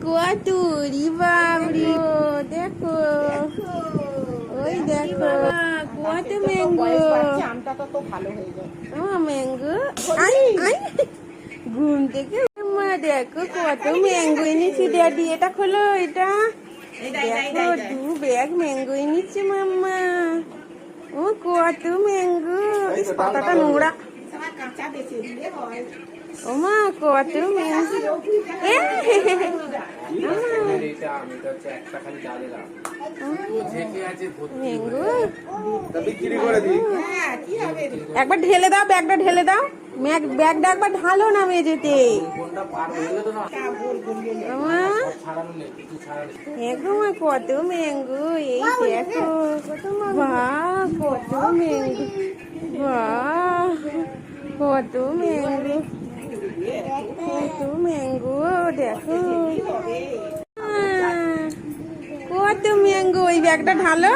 কুয়াতুরি বাবরি দেখো, ওই দেখো কুয়াতে ম্যাঙ্গো। আমটা তো ভালো হয়ে যায়। ম্যাঙ্গো আই আই ঘুম থেকে মা দেখো কত ম্যাঙ্গো এনেছি ড্যাডি। এটা খোলো, এটা দেখো 2 ব্যাগ ম্যাঙ্গো এনেছি মাম্মা। ও কত ম্যাঙ্গো, পাতাটা নোংরা। কাঁচা বেঁচে দিলে হয়। ও মা কত ম্যাঙ্গো, একবার ঢেলে দাও, ব্যাগটা ঢেলে দাও, ব্যাগটা একবার ঢালো না মেঝেতে। একদম কত ম্যাঙ্গো, এই দেখো বাহ কত ম্যাঙ্গো, বাহ কত ম্যাঙ্গো, কত ম্যাঙ্গো দেখো, কত ম্যাঙ্গো। ওই ব্যাগটা ঢালো।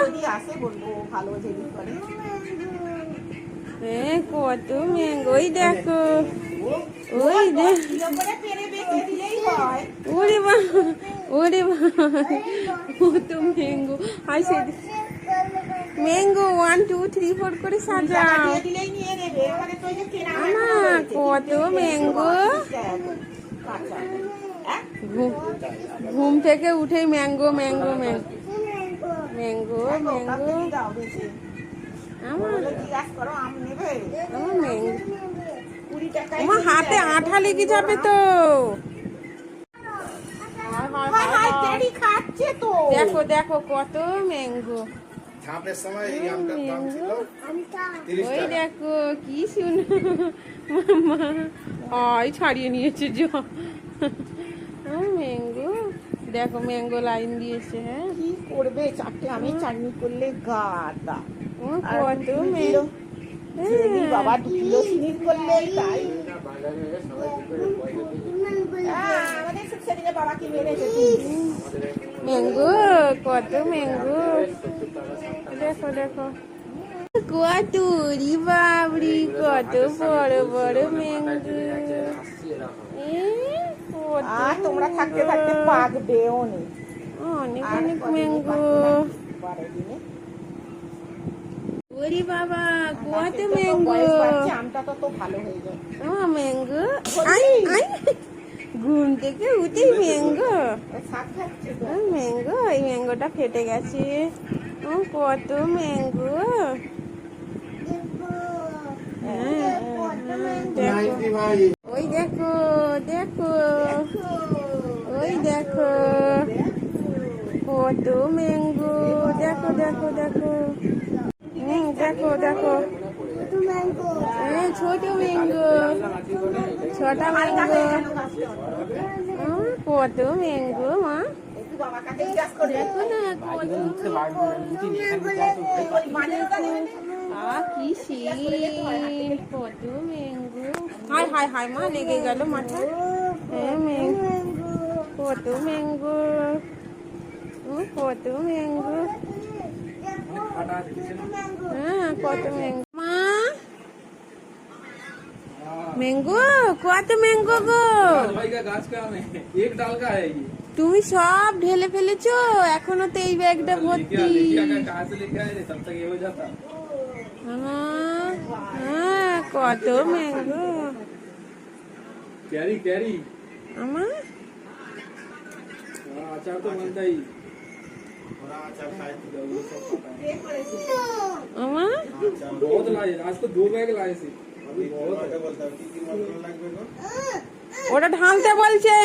হ্যাঁ কত ম্যাঙ্গো, ওই দেখো, ওই ওরে বা, ওরে বা কত ম্যাঙ্গো। আর সে ম্যাঙ্গো 1 2 3 4 করে সাজাও। কত ম্যাঙ্গো, ঘুম থেকে উঠে mango mango mango mango mango. আমার হাতে আঠা লেগে যাবে তো। দেখো দেখো কত ম্যাঙ্গো, ওই দেখো কি সুন্দর মামা ওই ছাড়িয়ে নিয়েছে ম্যাঙ্গো। দেখো ম্যাঙ্গো লাইন দিয়েছে। হ্যাঁ কি করবে, চারটে আমি চাটনি করলে গাদা। কত বাবা 2 কিলো চিনি করলে তাই বাবাকে মেরেছে ম্যাঙ্গো, কত ম্যাঙ্গো। দেখো দেখো কুয়াতুরি বাবরি, কত বড় বড় ম্যাঙ্গো। আর তোমরা থাকতে থাকতে পাকবে অনেক অনেক অনেক ম্যাঙ্গো। ওরে বাবা কত ম্যাঙ্গো, আমটা তো ভালো হয়ে যায়। ম্যাঙ্গো আই আই ঘুম থেকে উঠে ম্যাঙ্গো, ম্যাঙ্গো। এই ম্যাঙ্গোটা ফেটে গেছে। কত ম্যাঙ্গো, ওই দেখো দেখো, ওই দেখো কত ম্যাঙ্গো। দেখো দেখো দেখো, দেখো দেখো ছোট ম্যাঙ্গো, ছটা ম্যাঙ্গো, কত ম্যাঙ্গো মা। দেখো না কি শীল, কত ম্যাঙ্গো। হায় হায় হায় মা লেগে গেল মাথা। হ্যাঁ ম্যাঙ্গো, কত ম্যাঙ্গো, কত ম্যাঙ্গো। হ্যাঁ কত ম্যাঙ্গো মা, ম্যাঙ্গো কত ম্যাঙ্গো গো। তুমি সব ঢেলে ফেলেছো, এখনো তো এই ব্যাগটা ভর্তি। হ্যাঁ কত ম্যাঙ্গো আমার। बहुत लाए आज तो 2 बैग लाए थे। ওটা ঢালতে বলছে।